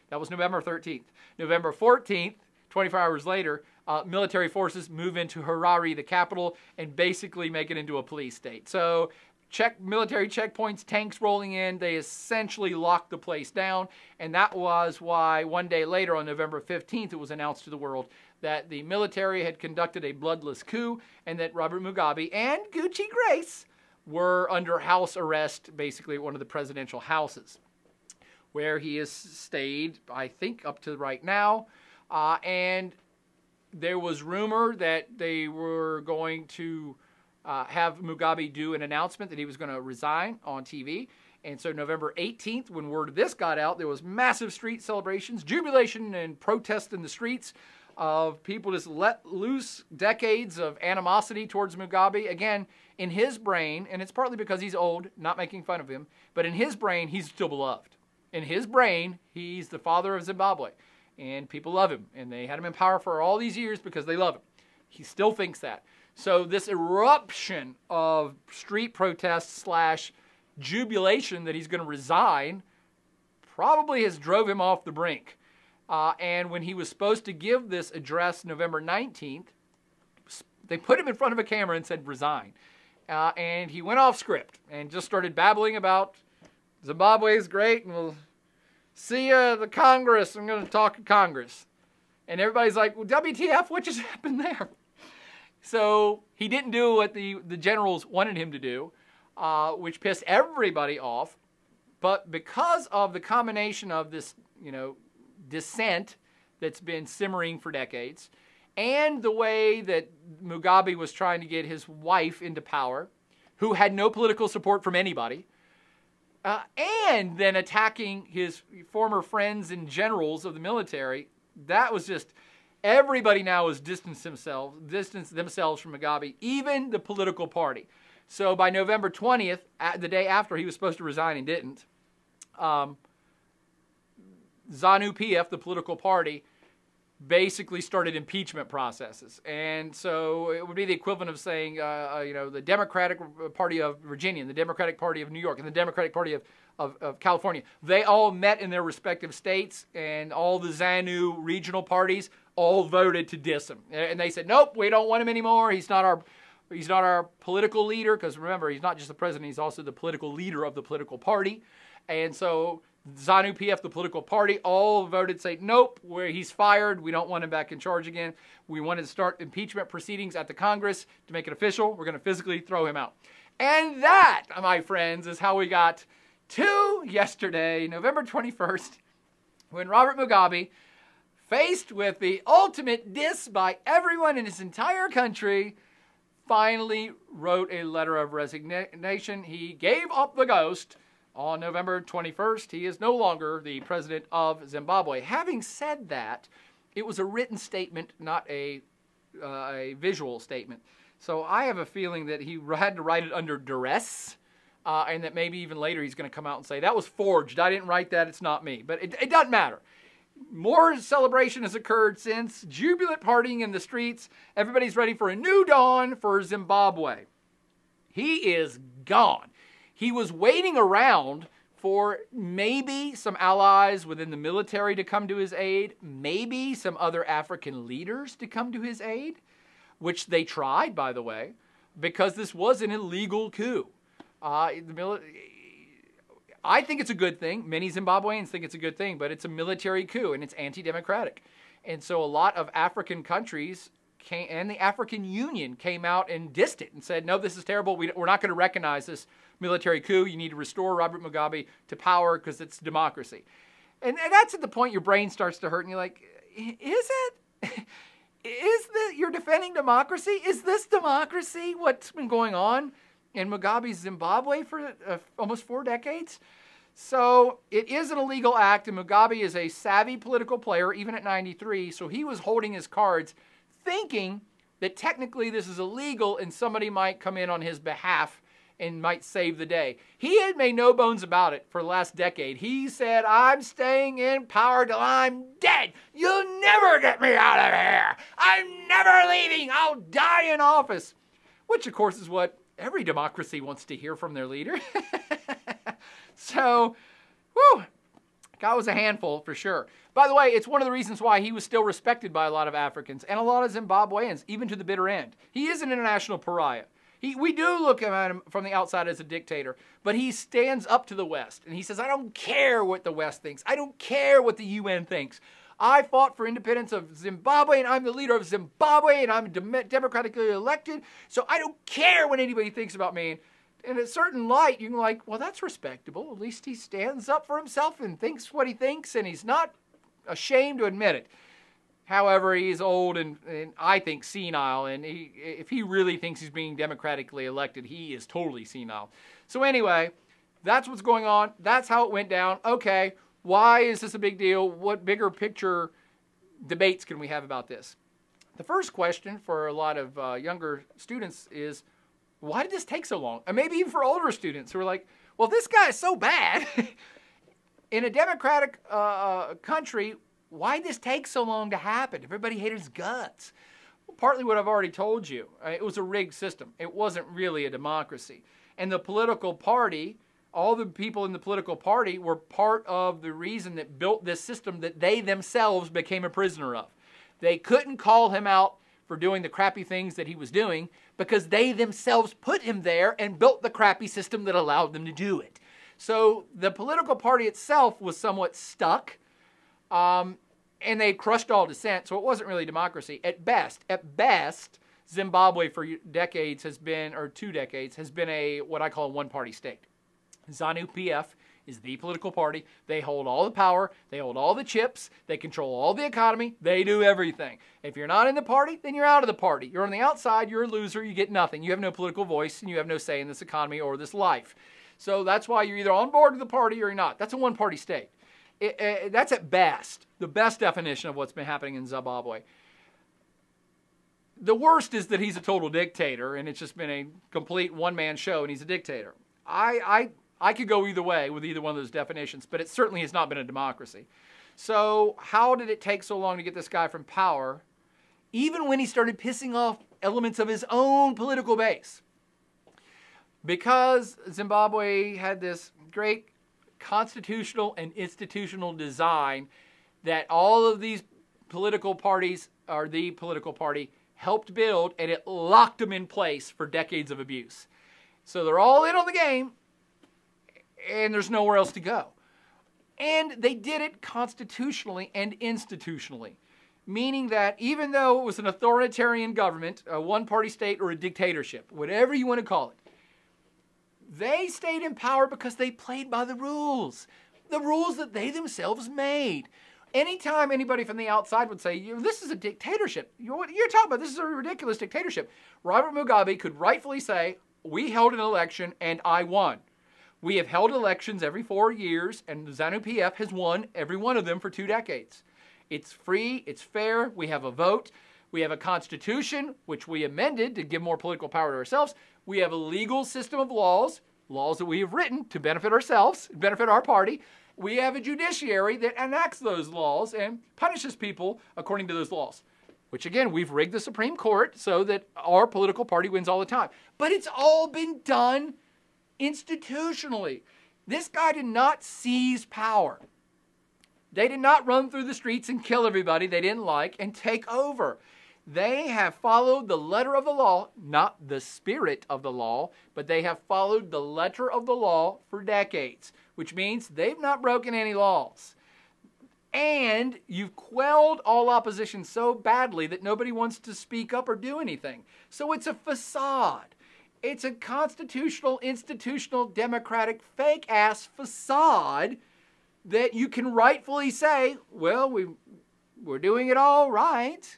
That was November 13th. November 14th, 24 hours later, military forces move into Harare, the capital, and basically make it into a police state. So military checkpoints, tanks rolling in, they essentially locked the place down, and that was why one day later on November 15th it was announced to the world that the military had conducted a bloodless coup and that Robert Mugabe and Gucci Grace were under house arrest, basically at one of the presidential houses, where he has stayed, I think, up to right now. And there was rumor that they were going to have Mugabe do an announcement that he was going to resign on TV. And so November 18th, when word of this got out, there was massive street celebrations, jubilation and protest in the streets of people just let loose decades of animosity towards Mugabe. Again, in his brain, and it's partly because he's old, not making fun of him, but in his brain, he's still beloved. In his brain, he's the father of Zimbabwe, and people love him, and they had him in power for all these years because they love him. He still thinks that. So this eruption of street protests / jubilation that he's going to resign probably has drove him off the brink. And when he was supposed to give this address November 19th, they put him in front of a camera and said, resign. And he went off script and just started babbling about Zimbabwe is great and we'll see you at the Congress. I'm going to talk to Congress. And everybody's like, well, WTF, what just happened there? So he didn't do what the generals wanted him to do, which pissed everybody off. But because of the combination of this, dissent that's been simmering for decades, and the way that Mugabe was trying to get his wife into power, who had no political support from anybody, and then attacking his former friends and generals of the military, that was just, everybody now has distanced themselves from Mugabe, even the political party. So by November 20th, the day after he was supposed to resign and didn't, ZANU-PF, the political party, basically started impeachment processes. And so it would be the equivalent of saying, the Democratic Party of Virginia, and the Democratic Party of New York, and the Democratic Party of California. They all met in their respective states, and all the ZANU regional parties all voted to diss him. And they said, nope, we don't want him anymore. He's not our political leader, because remember, he's not just the president, he's also the political leader of the political party. And so ZANU-PF, the political party, all voted to say, nope, he's fired. We don't want him back in charge again. We wanted to start impeachment proceedings at the Congress to make it official. We're going to physically throw him out. And that, my friends, is how we got to yesterday, November 21st, when Robert Mugabe, faced with the ultimate diss by everyone in his entire country, finally wrote a letter of resignation. He gave up the ghost. On November 21st, he is no longer the president of Zimbabwe. Having said that, it was a written statement, not a visual statement. So I have a feeling that he had to write it under duress, and that maybe even later he's going to come out and say, that was forged. I didn't write that. It's not me. But it doesn't matter. More celebration has occurred since. Jubilant partying in the streets. Everybody's ready for a new dawn for Zimbabwe. He is gone. He was waiting around for maybe some allies within the military to come to his aid, maybe some other African leaders to come to his aid, which they tried, by the way, because this was an illegal coup. I think it's a good thing. Many Zimbabweans think it's a good thing, but it's a military coup and it's anti-democratic. And so a lot of African countries and the African Union came out and dissed it and said, no, this is terrible. We're not going to recognize this military coup. You need to restore Robert Mugabe to power because it's democracy. And that's at the point your brain starts to hurt and you're like, is it? You're defending democracy? Is this democracy, what's been going on in Mugabe's Zimbabwe for almost 4 decades? So it is an illegal act, and Mugabe is a savvy political player, even at 93, so he was holding his cards thinking that technically this is illegal and somebody might come in on his behalf and might save the day. He had made no bones about it for the last decade. He said, I'm staying in power till I'm dead. You'll never get me out of here. I'm never leaving. I'll die in office. Which, of course, is what every democracy wants to hear from their leader. So, whew, guy was a handful for sure. By the way, it's one of the reasons why he was still respected by a lot of Africans and a lot of Zimbabweans, even to the bitter end. He is an international pariah. We do look at him from the outside as a dictator, but he stands up to the West. And he says, I don't care what the West thinks. I don't care what the UN thinks. I fought for independence of Zimbabwe, and I'm the leader of Zimbabwe, and I'm democratically elected, so I don't care what anybody thinks about me. In a certain light, you can like, well, that's respectable. At least he stands up for himself and thinks what he thinks, and he's not ashamed to admit it. However, he's old and I think senile, and if he really thinks he's being democratically elected, he is totally senile. So anyway, that's what's going on. That's how it went down. Okay, why is this a big deal? What bigger picture debates can we have about this? The first question for a lot of younger students is, why did this take so long? And maybe even for older students who are like, well, this guy is so bad. In a democratic country, why did this take so long to happen? Everybody hated his guts. Well, partly what I've already told you. It was a rigged system. It wasn't really a democracy. And the political party, all the people in the political party were part of the reason that built this system that they themselves became a prisoner of. They couldn't call him out for doing the crappy things that he was doing because they themselves put him there and built the crappy system that allowed them to do it. So the political party itself was somewhat stuck, and they crushed all dissent, so it wasn't really democracy. At best, Zimbabwe for decades has been, or 2 decades, has been what I call a one-party state. ZANU-PF is the political party. They hold all the power. They hold all the chips. They control all the economy. They do everything. If you're not in the party, then you're out of the party. You're on the outside. You're a loser. You get nothing. You have no political voice, and you have no say in this economy or this life. So that's why you're either on board with the party or you're not. That's a one-party state. That's at best, the best definition of what's been happening in Zimbabwe. The worst is that he's a total dictator, and it's just been a complete one-man show, and he's a dictator. I could go either way with either one of those definitions, but it certainly has not been a democracy. So how did it take so long to get this guy from power, even when he started pissing off elements of his own political base? Because Zimbabwe had this great constitutional and institutional design that all of these political parties, or the political party, helped build, and it locked them in place for decades of abuse. So they're all in on the game, and there's nowhere else to go. And they did it constitutionally and institutionally, meaning that even though it was an authoritarian government, a one-party state, or a dictatorship, whatever you want to call it, they stayed in power because they played by the rules that they themselves made. Anytime anybody from the outside would say, this is a dictatorship, what you're talking about, this is a ridiculous dictatorship, Robert Mugabe could rightfully say, we held an election and I won. We have held elections every 4 years, and the ZANU-PF has won every one of them for 2 decades. It's free, it's fair, we have a vote, we have a constitution, which we amended to give more political power to ourselves. We have a legal system of laws that we have written to benefit ourselves, benefit our party. We have a judiciary that enacts those laws and punishes people according to those laws, which again, we've rigged the Supreme Court so that our political party wins all the time. But it's all been done institutionally. This guy did not seize power. They did not run through the streets and kill everybody they didn't like and take over. They have followed the letter of the law, not the spirit of the law, but they have followed the letter of the law for decades, which means they've not broken any laws. And you've quelled all opposition so badly that nobody wants to speak up or do anything. So it's a facade. It's a constitutional, institutional, democratic, fake-ass facade that you can rightfully say, well, we're doing it all right.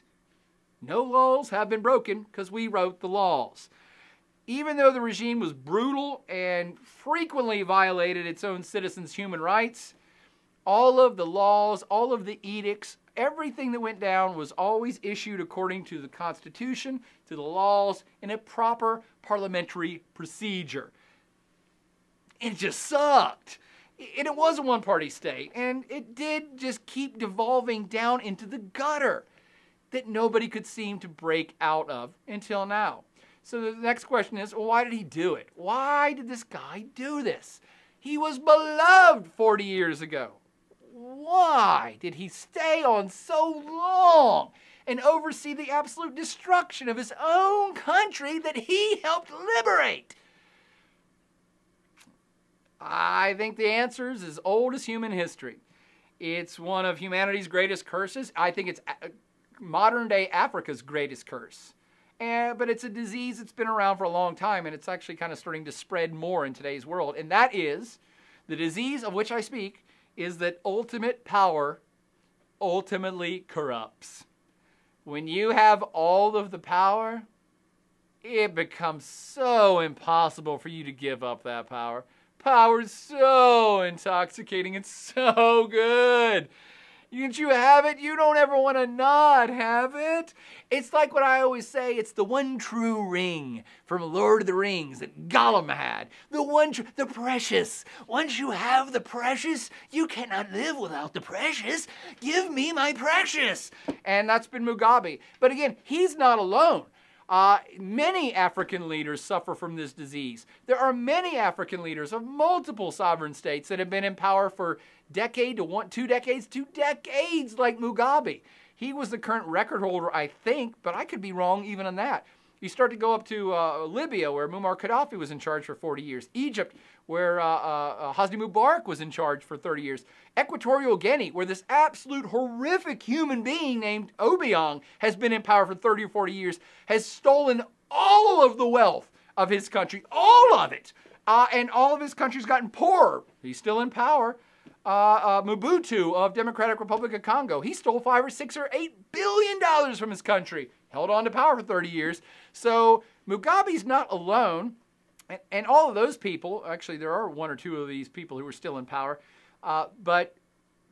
No laws have been broken because we wrote the laws. Even though the regime was brutal and frequently violated its own citizens' human rights, all of the laws, all of the edicts, everything that went down was always issued according to the Constitution, to the laws, in a proper parliamentary procedure. It just sucked. And it was a one-party state, and it did just keep devolving down into the gutter that nobody could seem to break out of until now. So the next question is, well, why did he do it? Why did this guy do this? He was beloved 40 years ago. Why did he stay on so long and oversee the absolute destruction of his own country that he helped liberate? I think the answer is as old as human history. It's one of humanity's greatest curses. I think it's modern-day Africa's greatest curse. But it's a disease that's been around for a long time, and it's actually kind of starting to spread more in today's world. And that is, the disease of which I speak, is that ultimate power ultimately corrupts. When you have all of the power, it becomes so impossible for you to give up that power. Power is so intoxicating. It's so good. Once you have it, you don't ever want to not have it. It's like what I always say, it's the one true ring from Lord of the Rings that Gollum had. The precious. Once you have the precious, you cannot live without the precious. Give me my precious. And that's been Mugabe. But again, he's not alone. Many African leaders suffer from this disease. There are many African leaders of multiple sovereign states that have been in power for decade to 2 decades, 2 decades like Mugabe. He was the current record holder, I think, but I could be wrong even on that. You start to go up to Libya, where Muammar Gaddafi was in charge for 40 years. Egypt, where Hosni Mubarak was in charge for 30 years. Equatorial Guinea, where this absolute horrific human being named Obiang has been in power for 30 or 40 years, has stolen all of the wealth of his country, all of it. And all of his country's gotten poorer. He's still in power. Mobutu of Democratic Republic of Congo, he stole $5 or $6 or $8 billion from his country, held on to power for 30 years. So Mugabe's not alone. And all of those people, actually there are one or two of these people who are still in power, but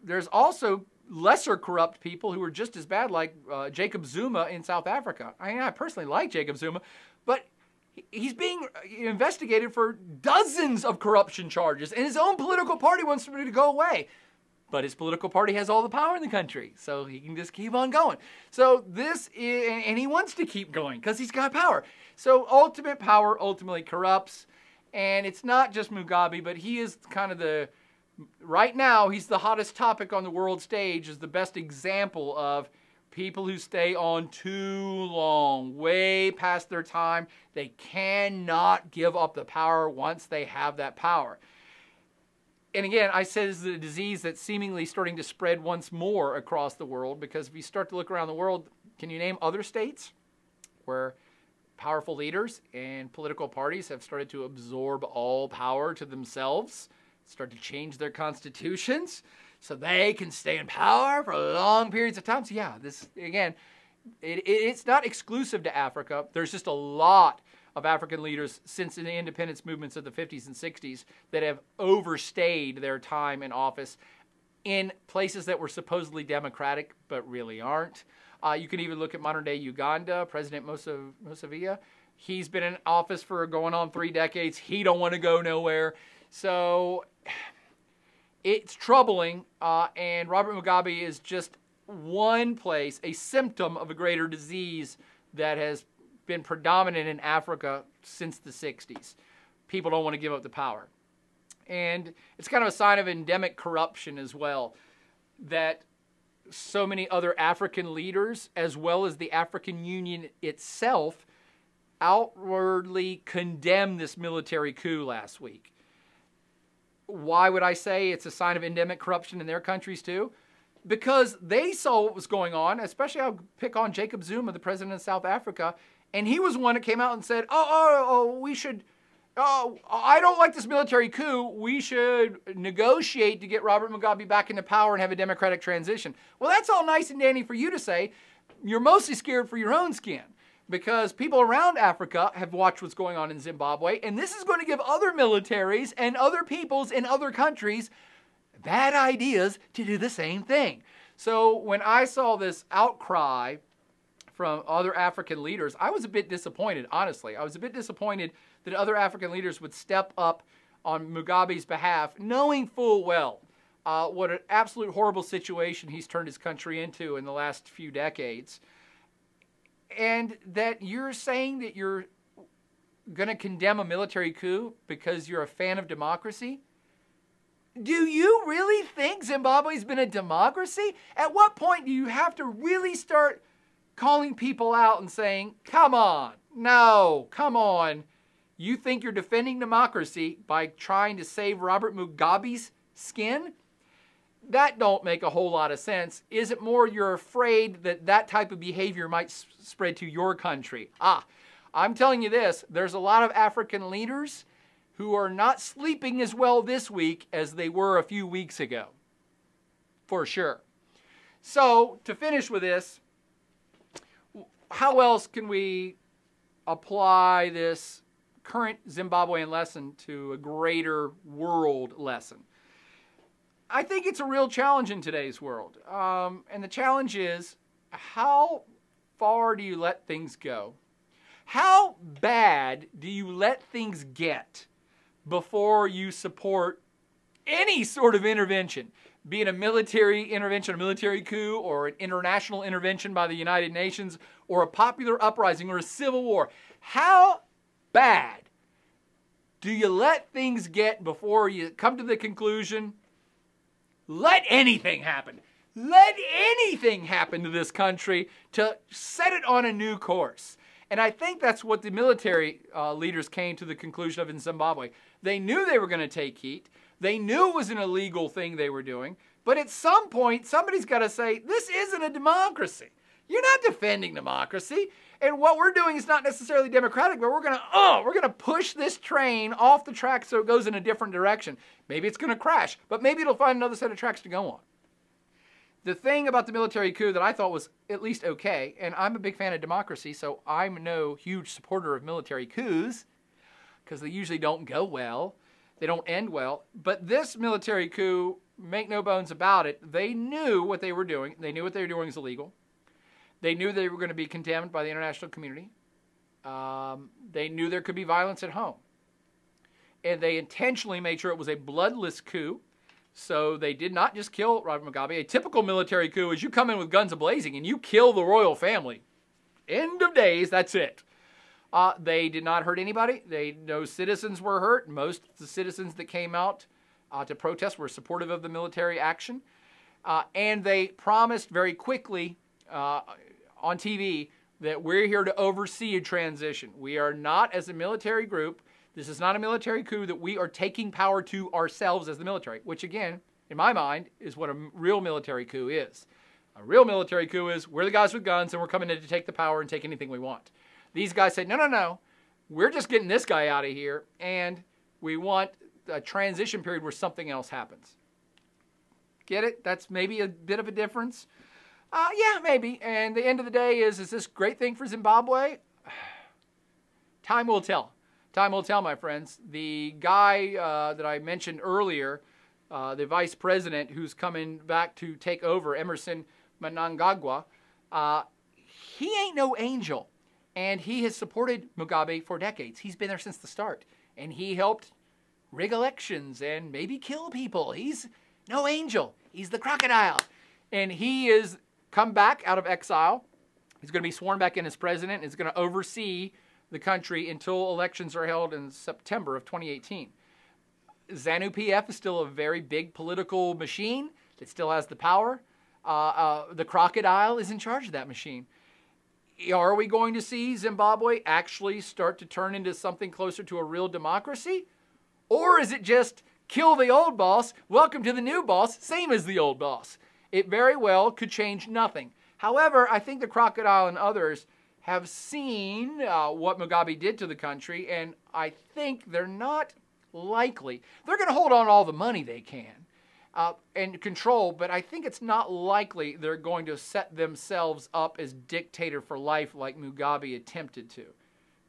there's also lesser corrupt people who are just as bad, like Jacob Zuma in South Africa. I mean, I personally like Jacob Zuma, but he's being investigated for dozens of corruption charges, and his own political party wants him to go away. But his political party has all the power in the country, so he can just keep on going. So this is, and he wants to keep going because he's got power. So ultimate power ultimately corrupts, and it's not just Mugabe, but he is kind of the, right now, he's the hottest topic on the world stage, is the best example of people who stay on too long, way past their time. They cannot give up the power once they have that power. And again, I said this is a disease that's seemingly starting to spread once more across the world, because if you start to look around the world, can you name other states where powerful leaders and political parties have started to absorb all power to themselves, start to change their constitutions so they can stay in power for long periods of time? So yeah, this, again, it's not exclusive to Africa. There's just a lot of African leaders since the independence movements of the 50s and 60s that have overstayed their time in office in places that were supposedly democratic but really aren't. You can even look at modern-day Uganda, President Museveni. He's been in office for going on 3 decades. He don't want to go nowhere. So it's troubling, and Robert Mugabe is just one place, a symptom of a greater disease that has been predominant in Africa since the 60s. People don't want to give up the power. And it's kind of a sign of endemic corruption as well, that so many other African leaders, as well as the African Union itself, outwardly condemned this military coup last week. Why would I say it's a sign of endemic corruption in their countries too? Because they saw what was going on, especially I'll pick on Jacob Zuma, the president of South Africa, and he was one that came out and said, we should, I don't like this military coup. We should negotiate to get Robert Mugabe back into power and have a democratic transition. Well, that's all nice and dandy for you to say. You're mostly scared for your own skin, because people around Africa have watched what's going on in Zimbabwe, and this is going to give other militaries and other peoples in other countries bad ideas to do the same thing. So when I saw this outcry from other African leaders, I was a bit disappointed, honestly. I was a bit disappointed that other African leaders would step up on Mugabe's behalf, knowing full well what an absolute horrible situation he's turned his country into in the last few decades. And that you're saying that you're going to condemn a military coup because you're a fan of democracy? Do you really think Zimbabwe's been a democracy? At what point do you have to really start calling people out and saying, come on, no, come on. You think you're defending democracy by trying to save Robert Mugabe's skin? That don't make a whole lot of sense. Is it more you're afraid that that type of behavior might spread to your country? I'm telling you this, there's a lot of African leaders who are not sleeping as well this week as they were a few weeks ago, for sure. So, to finish with this, how else can we apply this current Zimbabwean lesson to a greater world lesson? I think it's a real challenge in today's world. And the challenge is, how far do you let things go? How bad do you let things get before you support any sort of intervention? Be it a military intervention, a military coup, or an international intervention by the United Nations, or a popular uprising, or a civil war. How bad do you let things get before you come to the conclusion, let anything happen? Let anything happen to this country to set it on a new course. And I think that's what the military leaders came to the conclusion of in Zimbabwe. They knew they were going to take heat. They knew it was an illegal thing they were doing. But at some point, somebody's got to say, this isn't a democracy. You're not defending democracy. And what we're doing is not necessarily democratic, but we're going to push this train off the track so it goes in a different direction. Maybe it's going to crash, but maybe it'll find another set of tracks to go on. The thing about the military coup that I thought was at least okay, and I'm a big fan of democracy, so I'm no huge supporter of military coups, because they usually don't go well. They don't end well. But this military coup, make no bones about it, they knew what they were doing. They knew what they were doing was illegal. They knew they were going to be condemned by the international community. They knew there could be violence at home. And they intentionally made sure it was a bloodless coup. So they did not just kill Robert Mugabe. A typical military coup is you come in with guns a-blazing and you kill the royal family. End of days, that's it. They did not hurt anybody. No citizens were hurt. Most of the citizens that came out to protest were supportive of the military action. And they promised very quickly on TV that we're here to oversee a transition. We are not, as a military group, this is not a military coup that we are taking power to ourselves as the military, which again, in my mind, is what a real military coup is. A real military coup is we're the guys with guns and we're coming in to take the power and take anything we want. These guys say, no, no, no, we're just getting this guy out of here and we want a transition period where something else happens. Get it? That's maybe a bit of a difference. Yeah, maybe. And the end of the day is this a great thing for Zimbabwe? Time will tell. Time will tell, my friends. The guy that I mentioned earlier, the vice president who's coming back to take over, Emerson Mnangagwa, he ain't no angel. And he has supported Mugabe for decades. He's been there since the start. And he helped rig elections and maybe kill people. He's no angel. He's the crocodile. And he is come back out of exile. He's going to be sworn back in as president. He's going to oversee the country until elections are held in September of 2018. ZANU-PF is still a very big political machine that still has the power. The crocodile is in charge of that machine. Are we going to see Zimbabwe actually start to turn into something closer to a real democracy? Or is it just kill the old boss, welcome to the new boss, same as the old boss? It very well could change nothing. However, I think the crocodile and others have seen what Mugabe did to the country, and I think they're not likely. They're going to hold on to all the money they can and control, but I think it's not likely they're going to set themselves up as dictator for life like Mugabe attempted to.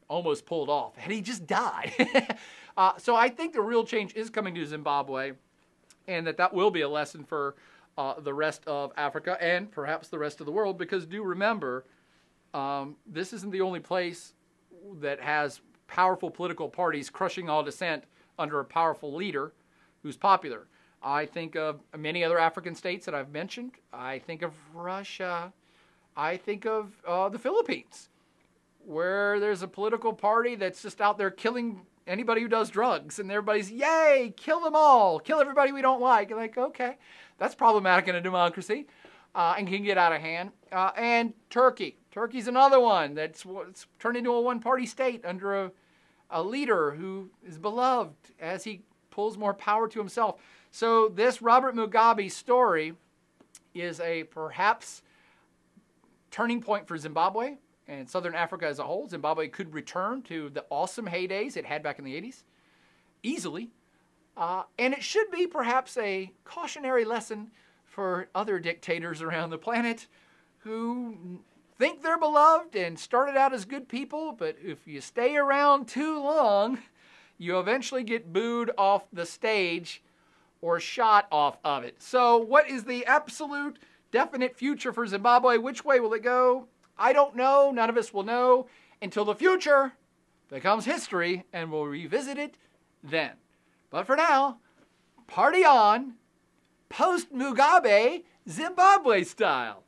Almost pulled off, and he just died. So I think the real change is coming to Zimbabwe, and that will be a lesson for the rest of Africa and perhaps the rest of the world, because do remember, this isn't the only place that has powerful political parties crushing all dissent under a powerful leader who's popular. I think of many other African states that I've mentioned. I think of Russia. I think of the Philippines, where there's a political party that's just out there killing anybody who does drugs, and everybody's, yay, kill them all, kill everybody we don't like. You're like, okay, that's problematic in a democracy and can get out of hand. And Turkey. Turkey's another one that's turned into a one-party state under a leader who is beloved as he pulls more power to himself. So this Robert Mugabe story is a perhaps turning point for Zimbabwe and Southern Africa as a whole. Zimbabwe could return to the awesome heydays it had back in the 80s easily. And it should be perhaps a cautionary lesson for other dictators around the planet who think they're beloved and started out as good people, but if you stay around too long, you eventually get booed off the stage or shot off of it. So what is the absolute definite future for Zimbabwe? Which way will it go? I don't know. None of us will know until the future becomes history, and we'll revisit it then. But for now, party on, post-Mugabe, Zimbabwe style.